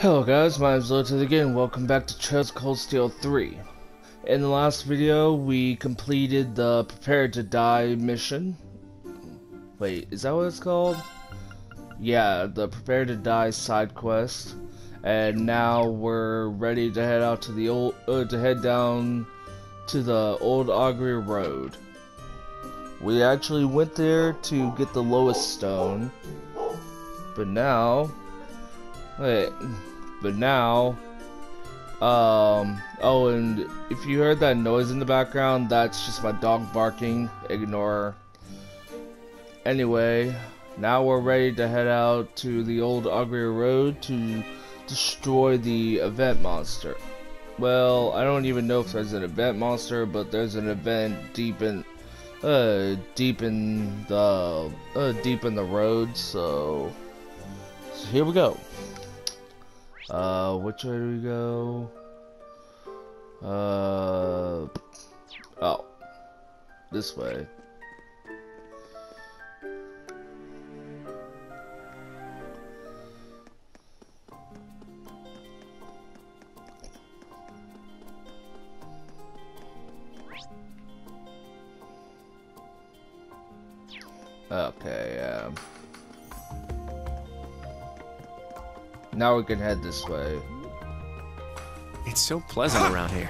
Hello guys, my name is Plateau again. Welcome back to Trails Cold Steel 3. In the last video, we completed the Prepare to Die mission. Wait, is that what it's called? Yeah, the Prepare to Die side quest. And now we're ready to head out to the head down to the Old Augury Road. We actually went there to get the lowest stone, but now, oh, and if you heard that noise in the background, that's just my dog barking. Ignore. Anyway, now we're ready to head out to the Old Augury Road to destroy the event monster. Well, I don't even know if there's an event monster, but there's an event deep in the road. So here we go. Which way do we go? Oh, this way. Okay, now we can head this way. It's so pleasant around here.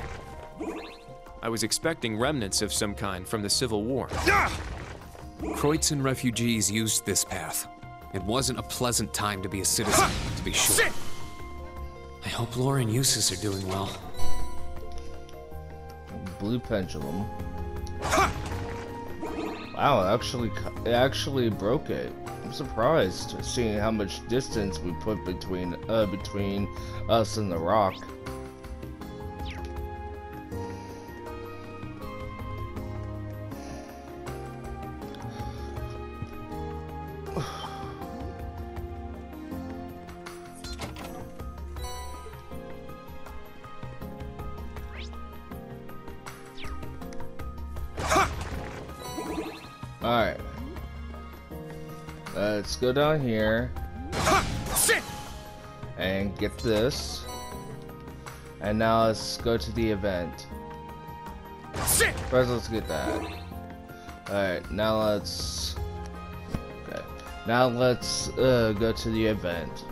I was expecting remnants of some kind from the Civil War. Kreutzen refugees used this path. It wasn't a pleasant time to be a citizen, to be sure. I hope Laura and Eustace are doing well. Blue pendulum. Wow, it actually broke it. I'm surprised seeing how much distance we put between us and the rock. Alright. Let's go down here and get this. And now let's go to the event. First, let's get that. Alright, now let's... Okay. Now let's go to the event.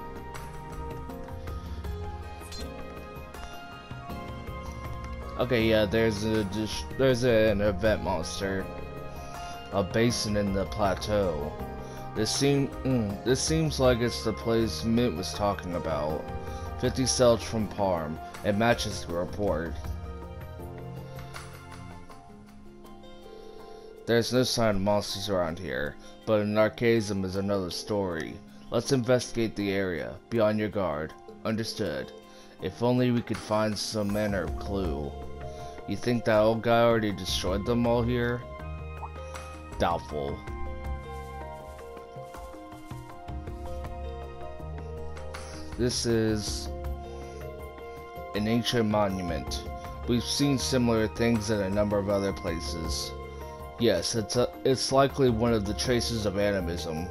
Okay, yeah, there's an event monster. A basin in the Plateau. This seems like it's the place Mint was talking about. 50 cells from Parm. It matches the report. There's no sign of monsters around here, but an Animism is another story. Let's investigate the area. Be on your guard. Understood. If only we could find some manner of clue. You think that old guy already destroyed them all here? Doubtful. This is an ancient monument. We've seen similar things in a number of other places. Yes, it's likely one of the traces of Animism.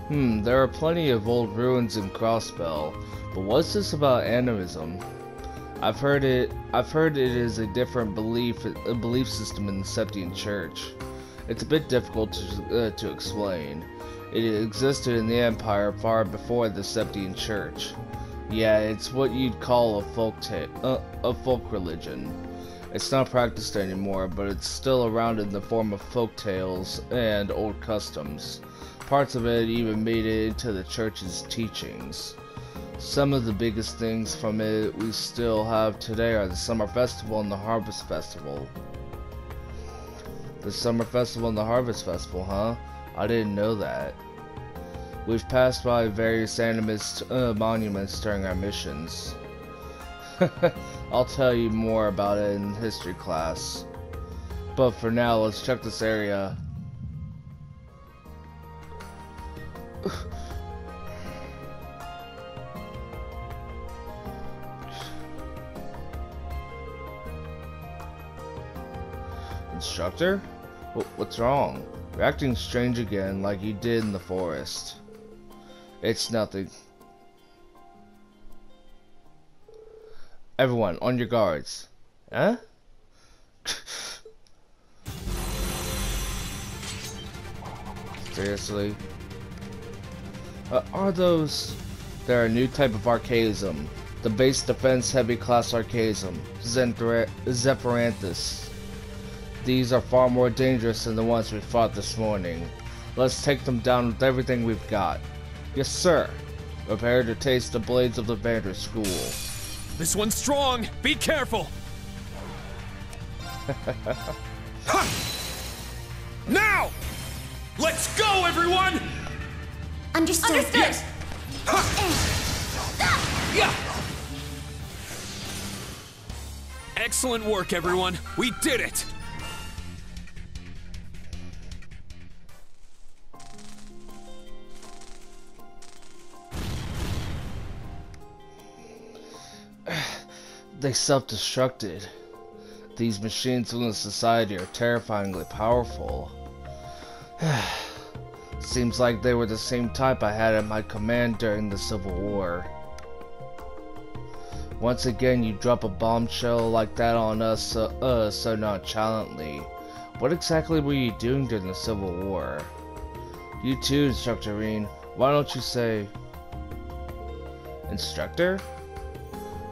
There are plenty of old ruins in Crossbell, but what's this about Animism? I've heard it is a different belief system in the Septian Church. It's a bit difficult to explain. It existed in the Empire far before the Septian Church. Yeah, it's what you'd call a folk religion. It's not practiced anymore, but it's still around in the form of folk tales and old customs. Parts of it even made it into the church's teachings. Some of the biggest things from it we still have today are the Summer Festival and the Harvest Festival. The Summer Festival and the Harvest Festival, huh? I didn't know that. We've passed by various animist monuments during our missions. I'll tell you more about it in history class. But for now, let's check this area. Instructor? What's wrong? You're acting strange again, like you did in the forest. It's nothing. Everyone, on your guards. Huh? Seriously? Are those... They're a new type of archaism. The base defense heavy class archaism. Zephyranthus. These are far more dangerous than the ones we fought this morning. Let's take them down with everything we've got. Yes, sir. Prepare to taste the blades of the Vander School. This one's strong! Be careful! Now! Let's go, everyone! Understood. Yes! Yeah! Excellent work, everyone. We did it! They self-destructed. These machines within society are terrifyingly powerful. Seems like they were the same type I had at my command during the Civil War. Once again, you drop a bombshell like that on us so nonchalantly. What exactly were you doing during the Civil War? You too, Instructor Reen. Why don't you say... Instructor?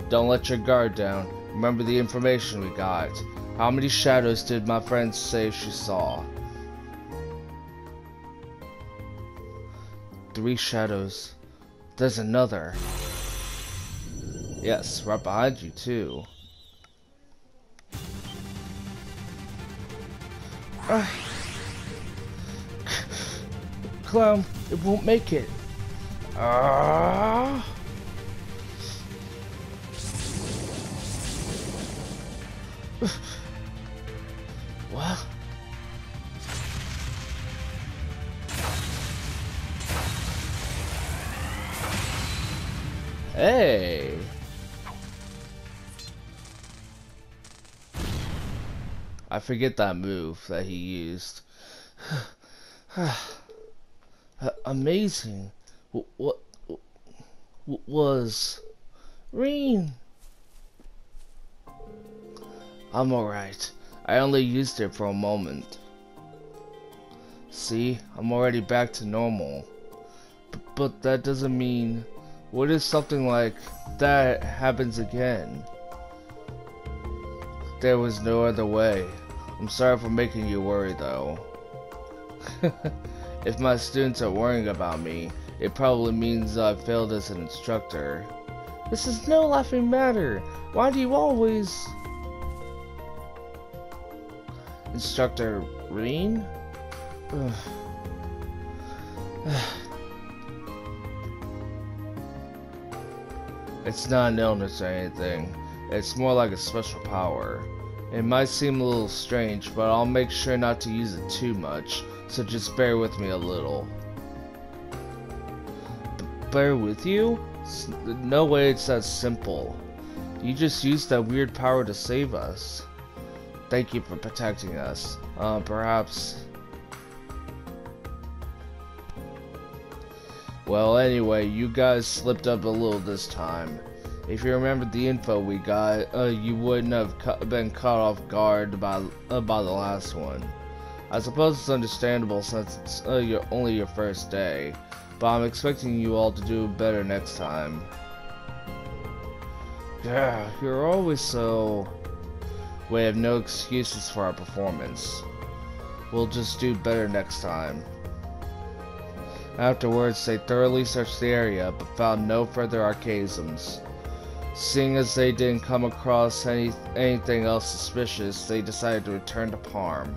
Don't let your guard down. Remember the information we got. How many shadows did my friend say she saw? 3 shadows. There's another. Yes, right behind you too. Clown, it won't make it. What? Hey. I forget that move that he used. Amazing. What was Reen? I'm alright. I only used it for a moment. See, I'm already back to normal. But that doesn't mean... What if something like that happens again? There was no other way. I'm sorry for making you worry though. If my students are worrying about me, it probably means I failed as an instructor. This is no laughing matter. Why do you always... Instructor Reen? It's not an illness or anything. It's more like a special power. It might seem a little strange, but I'll make sure not to use it too much, so just bear with me a little. Bear with you? No way it's that simple. You just used that weird power to save us. Thank you for protecting us. Perhaps... Well, anyway, you guys slipped up a little this time. If you remembered the info we got, you wouldn't have been caught off guard by the last one. I suppose it's understandable since it's only your first day, but I'm expecting you all to do better next time. Yeah, you're always so... We have no excuses for our performance. We'll just do better next time. Afterwards, they thoroughly searched the area, but found no further archaisms. Seeing as they didn't come across anything else suspicious, they decided to return to Parm.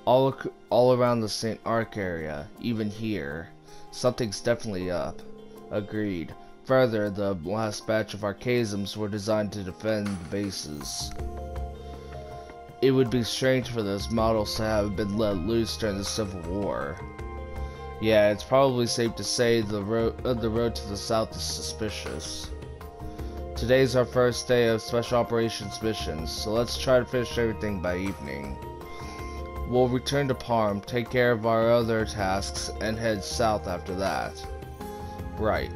All around the St. Arc area, even here, something's definitely up. Agreed. Further, the last batch of archaisms were designed to defend the bases. It would be strange for those models to have been let loose during the Civil War. Yeah, it's probably safe to say the road to the south is suspicious. Today's our first day of Special Operations missions, so let's try to finish everything by evening. We'll return to Parm, take care of our other tasks, and head south after that. Right.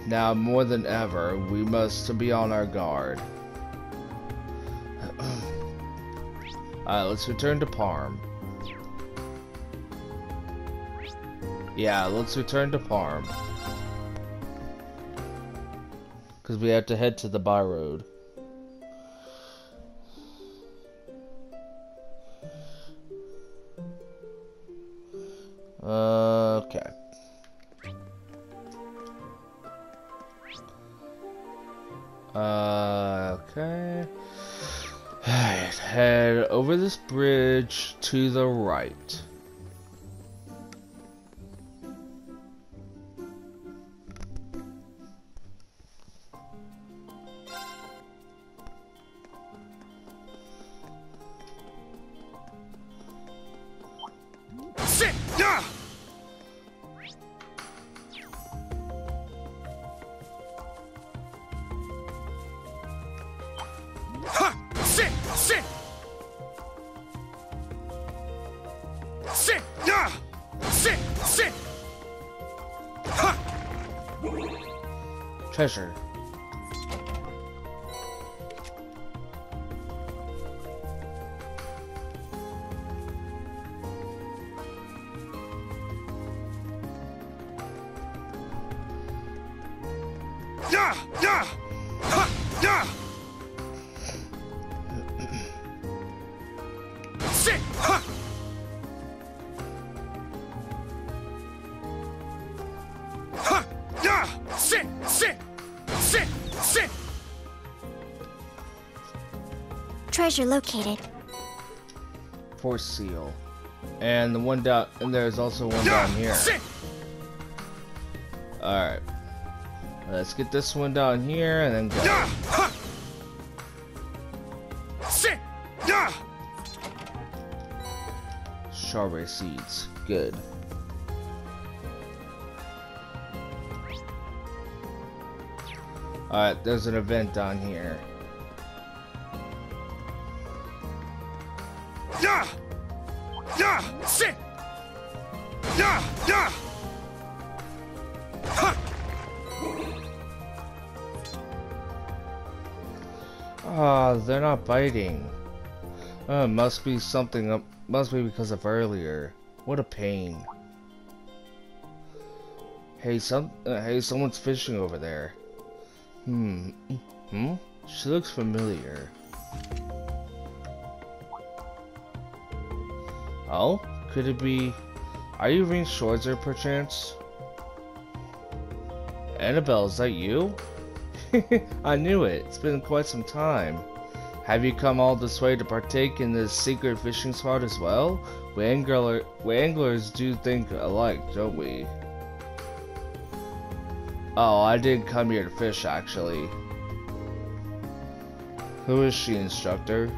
Now more than ever, we must be on our guard. Alright, let's return to Parm. Yeah, let's return to Parm. Because we have to head to the by road. Okay. Okay. Alright, head over this bridge to the right. Sit! Yeah! Sit! Sit! Sit! Yeah! Sit! Sit! Ha! Treasure. Yeah! Yeah! Ha! Yeah! Sit! Ha! Ha! Yeah! Sit! Sit! Sit! Sit! Treasure located. Force seal. And the one down, and there's also one down here. Sit! Alright. Let's get this one down here and then go. Yeah! Ha! Sit! Yeah! Strawberry seeds. Good. Alright, there's an event down here. Yeah! Yeah! Sit! Yeah! Yeah! Ha! Ah, they're not biting. Must be something. Must be because of earlier. What a pain. Hey, someone's fishing over there. She looks familiar. Oh, could it be? Are you Ring Schwarzer, perchance? Annabelle, is that you? I knew it. It's been quite some time. Have you come all this way to partake in this secret fishing spot as well? We anglers do think alike, don't we? Oh, I didn't come here to fish, actually. Who is she, instructor?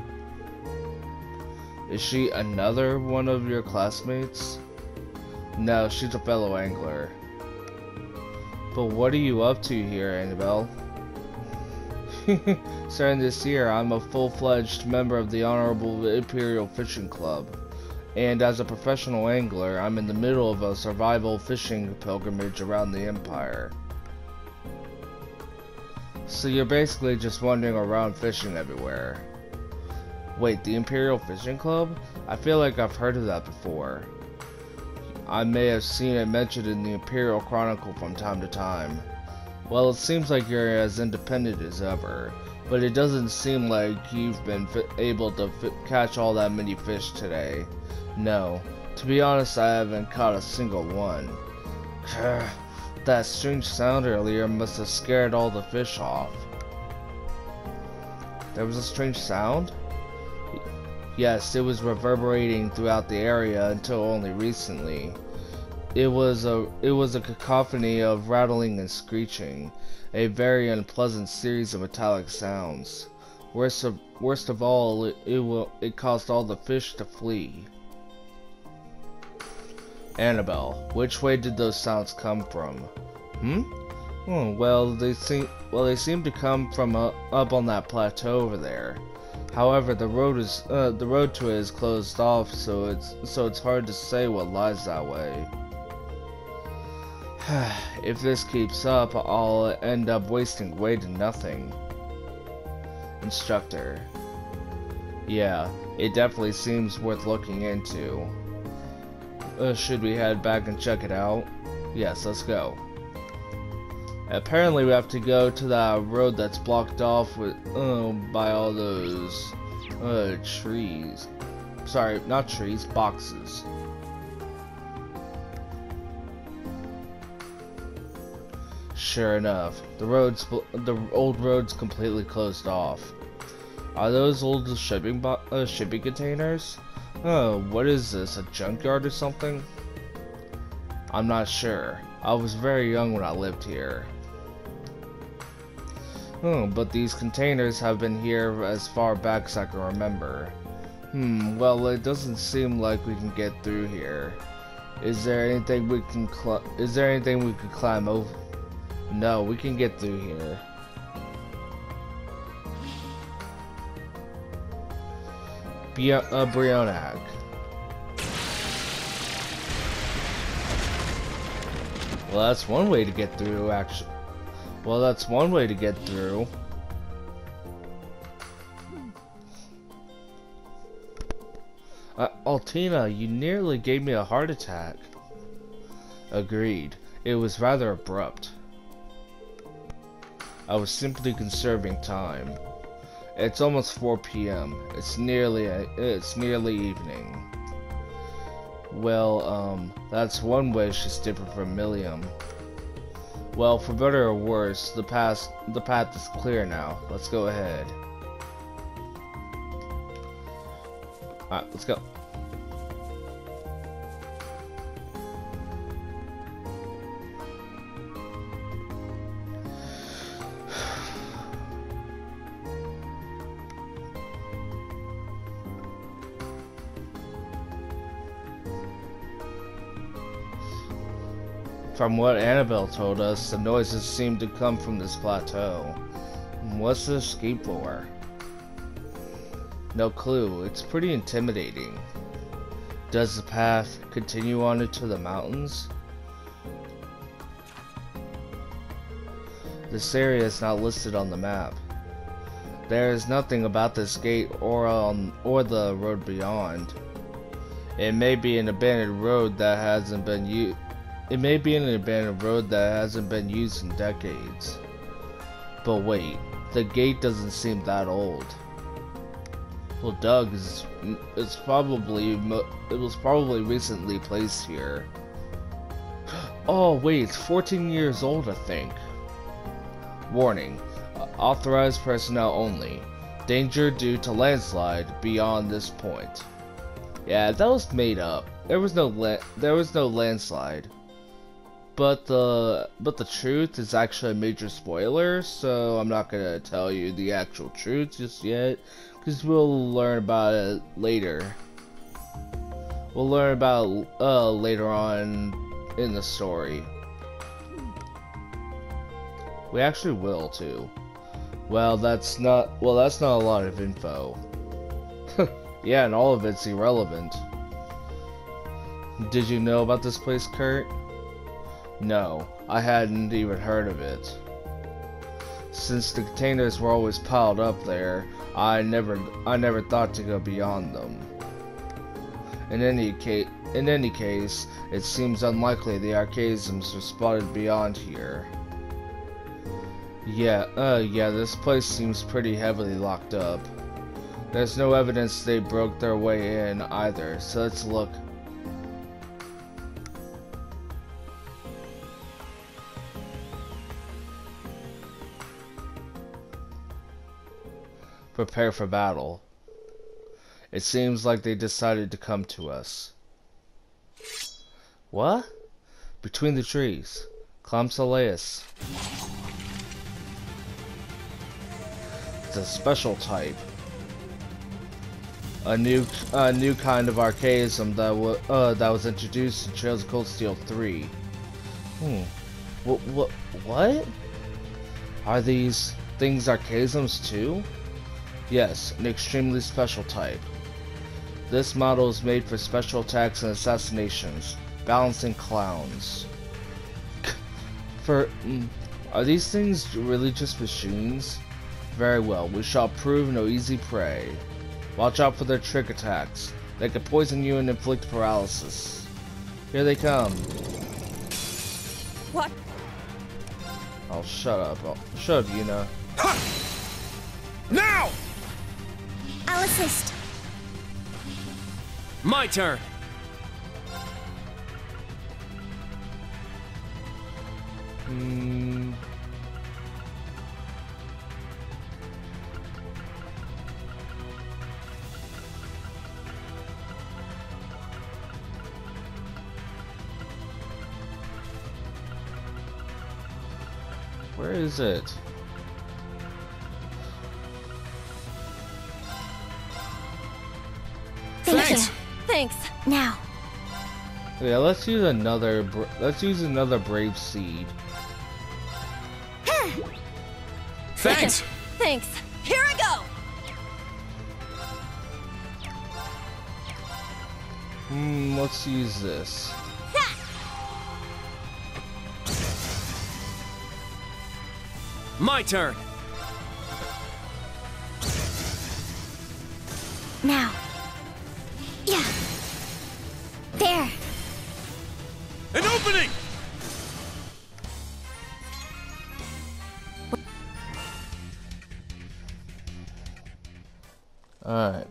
Is she another one of your classmates? No, she's a fellow angler. But what are you up to here, Annabelle? Starting this year, I'm a full-fledged member of the Honorable Imperial Fishing Club. And as a professional angler, I'm in the middle of a survival fishing pilgrimage around the Empire. So you're basically just wandering around fishing everywhere. Wait, the Imperial Fishing Club? I feel like I've heard of that before. I may have seen it mentioned in the Imperial Chronicle from time to time. Well, it seems like you're as independent as ever, but it doesn't seem like you've been able to catch all that many fish today. No, to be honest, I haven't caught a single one. That strange sound earlier must have scared all the fish off. There was a strange sound? Yes, it was reverberating throughout the area until only recently. It was a cacophony of rattling and screeching, a very unpleasant series of metallic sounds. Worst of all, it caused all the fish to flee. Annabelle, which way did those sounds come from? Well, they seem to come from up on that plateau over there. However, the road to it is closed off, so it's hard to say what lies that way. If this keeps up, I'll end up wasting way to nothing. Instructor. Yeah, it definitely seems worth looking into. Should we head back and check it out? Yes, let's go. Apparently we have to go to that road that's blocked off with by all those trees. Sorry, not trees, boxes. Sure enough, the old road's completely closed off. Are those old shipping containers? Oh, what is this, a junkyard or something? I'm not sure. I was very young when I lived here. But these containers have been here as far back as I can remember. Well, it doesn't seem like we can get through here. Is there anything we can climb over? No, we can get through here. Brionac. Well, that's one way to get through, actually. Well, that's one way to get through. Altina, you nearly gave me a heart attack. Agreed. It was rather abrupt. I was simply conserving time. It's almost 4 p.m. It's nearly evening. Well, that's one wish is different from Millium. Well, for better or worse, the path is clear now. Let's go ahead. Alright, let's go. From what Annabelle told us, the noises seem to come from this plateau. What's the escape for? No clue. It's pretty intimidating. Does the path continue on into the mountains? This area is not listed on the map. There is nothing about this gate or the road beyond. It may be an abandoned road that hasn't been used. It may be an abandoned road that hasn't been used in decades. But wait, the gate doesn't seem that old. Well, Doug it was probably recently placed here. Oh wait, it's 14 years old, I think. Warning: authorized personnel only. Danger due to landslide beyond this point. Yeah, that was made up. There was no landslide. But the truth is actually a major spoiler, so I'm not gonna tell you the actual truth just yet, because we'll learn about it later. We'll learn about it later on in the story. We actually will too. Well, that's not a lot of info. Yeah, and all of it's irrelevant. Did you know about this place, Kurt? No, I hadn't even heard of it. Since the containers were always piled up there, I never thought to go beyond them. In any case, it seems unlikely the Arseidisms were spotted beyond here. Yeah, this place seems pretty heavily locked up. There's no evidence they broke their way in either, so let's look. Prepare for battle. It seems like they decided to come to us. What? Between the trees. Clamsaleus. It's a special type. A new kind of Arseidism that was introduced in Trails of Cold Steel 3. What? Are these things Arseidisms too? Yes, an extremely special type. This model is made for special attacks and assassinations, balancing clowns. Are these things really just machines? Very well, we shall prove no easy prey. Watch out for their trick attacks. They can poison you and inflict paralysis. Here they come. What? Oh, shut up. Oh, shut up, Yuna. Now! I'll assist. My turn! Where is it? Thank you. Thanks. Now. Yeah, let's use another brave seed. Thanks! Thanks. Here I go. Let's use this. My turn! Now. Yeah. There. An opening! Alright.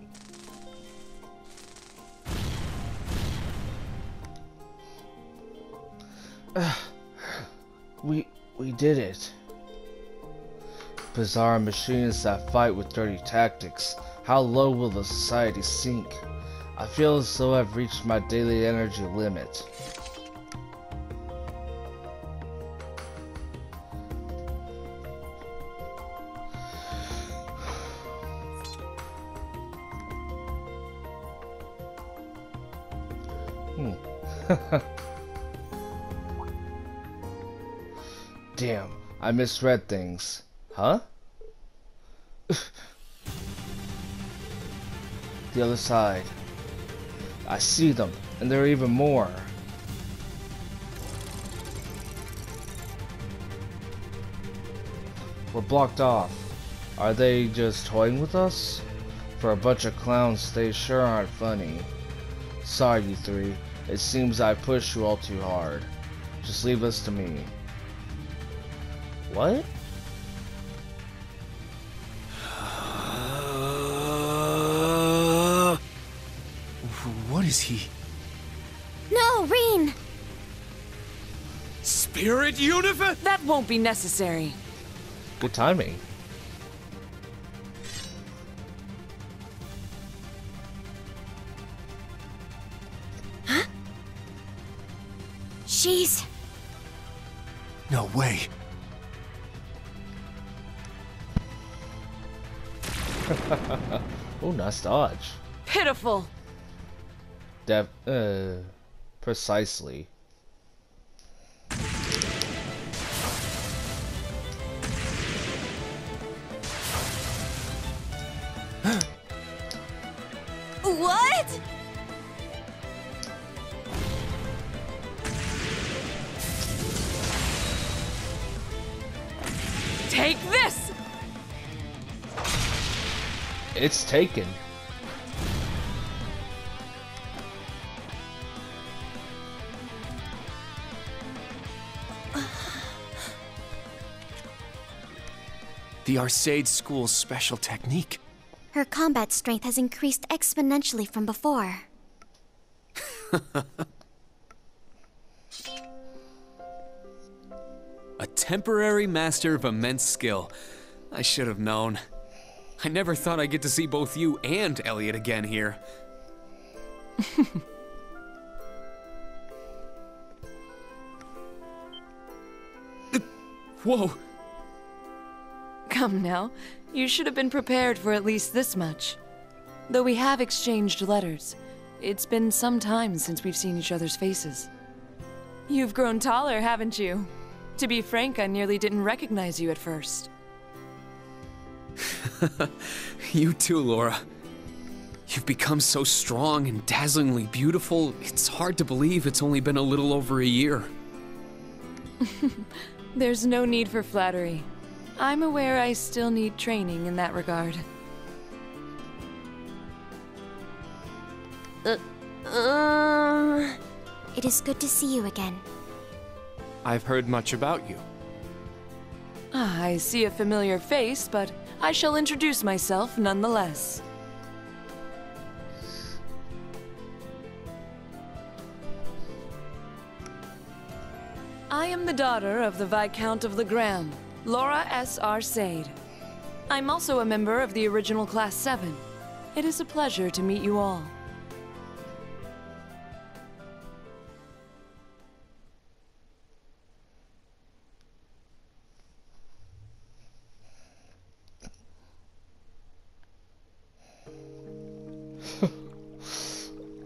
We did it. Bizarre machines that fight with dirty tactics. How low will the society sink? I feel as though I've reached my daily energy limit. Damn, I misread things. Huh? The other side. I see them, and there are even more. We're blocked off. Are they just toying with us? For a bunch of clowns, they sure aren't funny. Sorry, you three. It seems I pushed you all too hard. Just leave us to me. What? What is he? No, Reen! Spirit universe? That won't be necessary. Good timing. Huh? She's... No way. Oh, nice dodge. Pitiful. Precisely. What? Take this! It's taken. The Arseid school's special technique. Her combat strength has increased exponentially from before. A temporary master of immense skill. I should have known. I never thought I'd get to see both you and Elliot again here. Whoa! Come now, you should have been prepared for at least this much. Though we have exchanged letters, it's been some time since we've seen each other's faces. You've grown taller, haven't you? To be frank, I nearly didn't recognize you at first. You too, Laura. You've become so strong and dazzlingly beautiful, it's hard to believe it's only been a little over a year. There's no need for flattery. I'm aware I still need training in that regard. It is good to see you again. I've heard much about you. I see a familiar face, but I shall introduce myself nonetheless. I am the daughter of the Viscount of Legram, Laura S. Arseid. I'm also a member of the original Class 7. It is a pleasure to meet you all.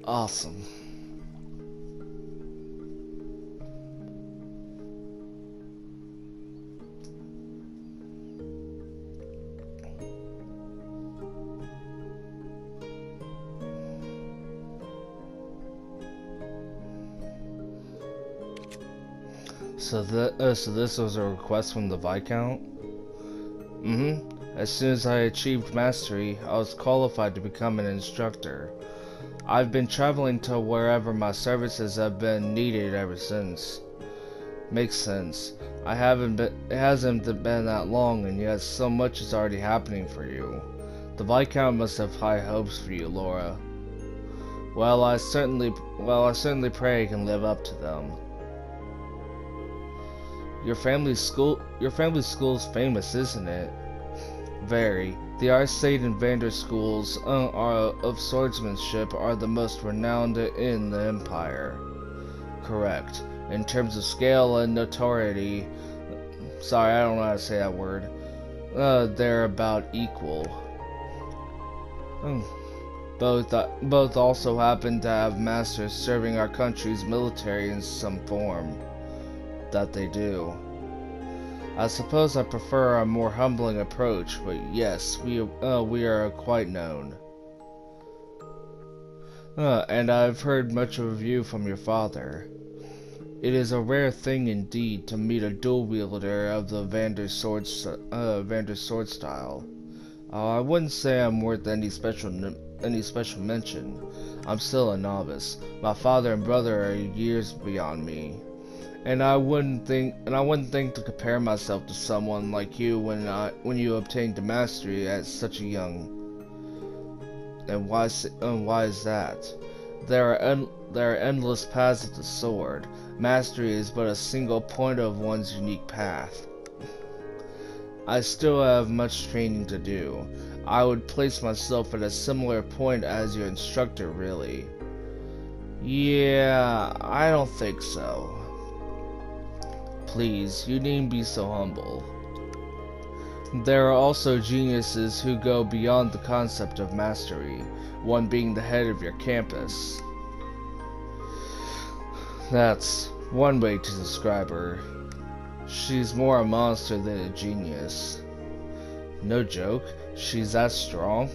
Awesome. So this was a request from the Viscount? As soon as I achieved mastery, I was qualified to become an instructor. I've been traveling to wherever my services have been needed ever since. Makes sense. It hasn't been that long, and yet so much is already happening for you. The Viscount must have high hopes for you, Laura. Well, I certainly pray I can live up to them. Your family's school's famous, isn't it? Very. The Arseid and Vander schools of swordsmanship are the most renowned in the Empire. Correct. In terms of scale and notoriety, sorry, I don't know how to say that word. They're about equal. Both also happen to have masters serving our country's military in some form. That they do. I suppose I prefer a more humbling approach, but yes, we are quite known. And I've heard much of you from your father. It is a rare thing indeed to meet a dual wielder of the Vander sword style. I wouldn't say I'm worth any special mention. I'm still a novice. My father and brother are years beyond me. And I wouldn't think to compare myself to someone like you when you obtained the mastery at such a young. And why is that? There are endless paths of the sword. Mastery is but a single point of one's unique path. I still have much training to do. I would place myself at a similar point as your instructor, really. Yeah, I don't think so. Please, you needn't be so humble. There are also geniuses who go beyond the concept of mastery, one being the head of your campus. That's one way to describe her. She's more a monster than a genius. No joke, she's that strong?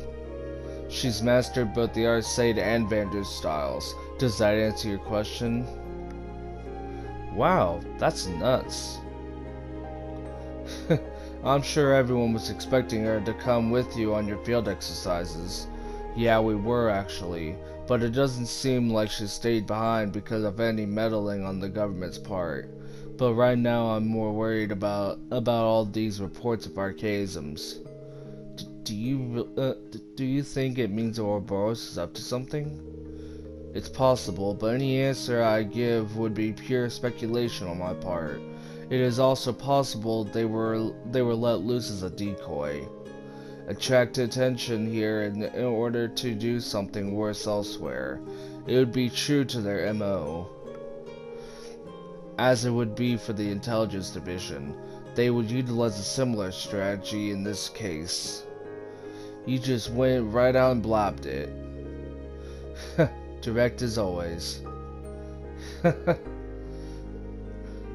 She's mastered both the Arseid and Vander styles. Does that answer your question? Wow, that's nuts. I'm sure everyone was expecting her to come with you on your field exercises. Yeah, we were actually, but it doesn't seem like she stayed behind because of any meddling on the government's part. But right now I'm more worried about all these reports of archaisms. Do you think it means Ouroboros is up to something? It's possible, but any answer I give would be pure speculation on my part. It is also possible they were let loose as a decoy. Attract attention here in order to do something worse elsewhere. It would be true to their MO. As it would be for the intelligence division. They would utilize a similar strategy in this case. You just went right out and blabbed it. Direct as always.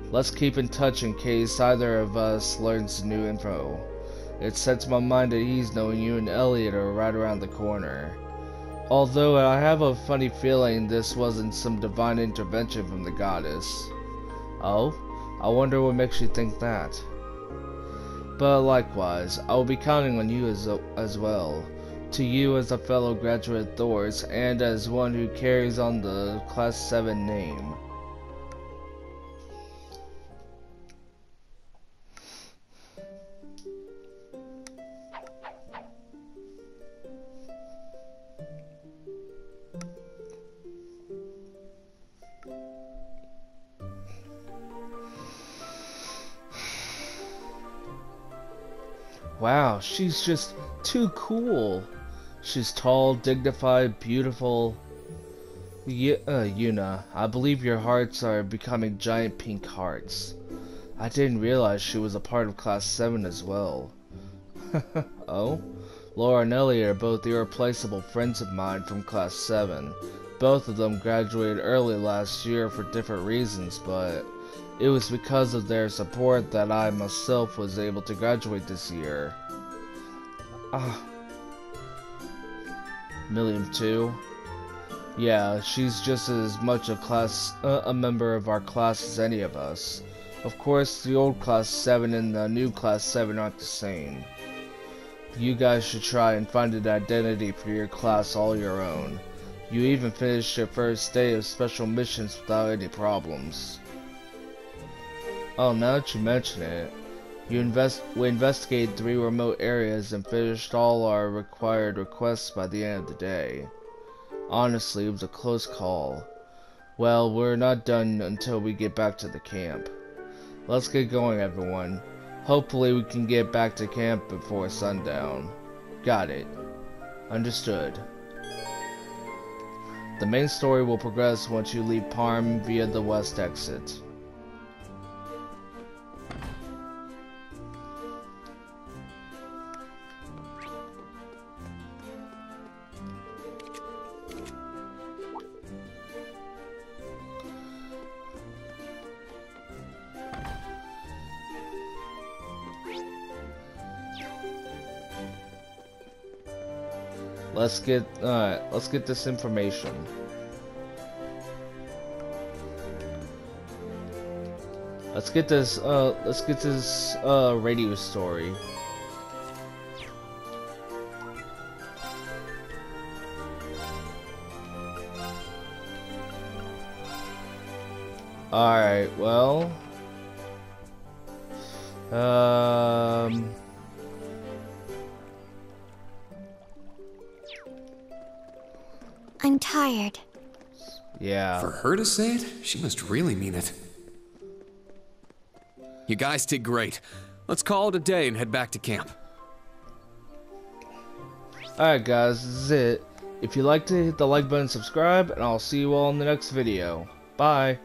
Let's keep in touch in case either of us learns new info. It sets my mind at ease knowing you and Elliot are right around the corner. Although I have a funny feeling this wasn't some divine intervention from the goddess. Oh? I wonder what makes you think that. But likewise, I will be counting on you as well. To you as a fellow graduate Thors, and as one who carries on the Class 7 name. Wow, she's just too cool. She's tall, dignified, beautiful. Yuna, I believe your hearts are becoming giant pink hearts. I didn't realize she was a part of Class 7 as well. Oh? Laura and Ellie are both irreplaceable friends of mine from Class 7. Both of them graduated early last year for different reasons, but it was because of their support that I myself was able to graduate this year. Milliam too? Yeah, she's just as much a member of our class as any of us. Of course, the old Class 7 and the new Class 7 aren't the same. You guys should try and find an identity for your class all your own. You even finished your first day of special missions without any problems. Oh, now that you mention it, we investigated 3 remote areas and finished all our required requests by the end of the day. Honestly, it was a close call. Well, we're not done until we get back to the camp. Let's get going, everyone. Hopefully we can get back to camp before sundown. Got it. Understood. The main story will progress once you leave Parm via the west exit. Let's get this information. Let's get this radio story. Alright, well. I'm tired. Yeah. For her to say it, she must really mean it. You guys did great. Let's call it a day and head back to camp. Alright guys, this is it. If you like to hit the like button, subscribe, and I'll see you all in the next video. Bye.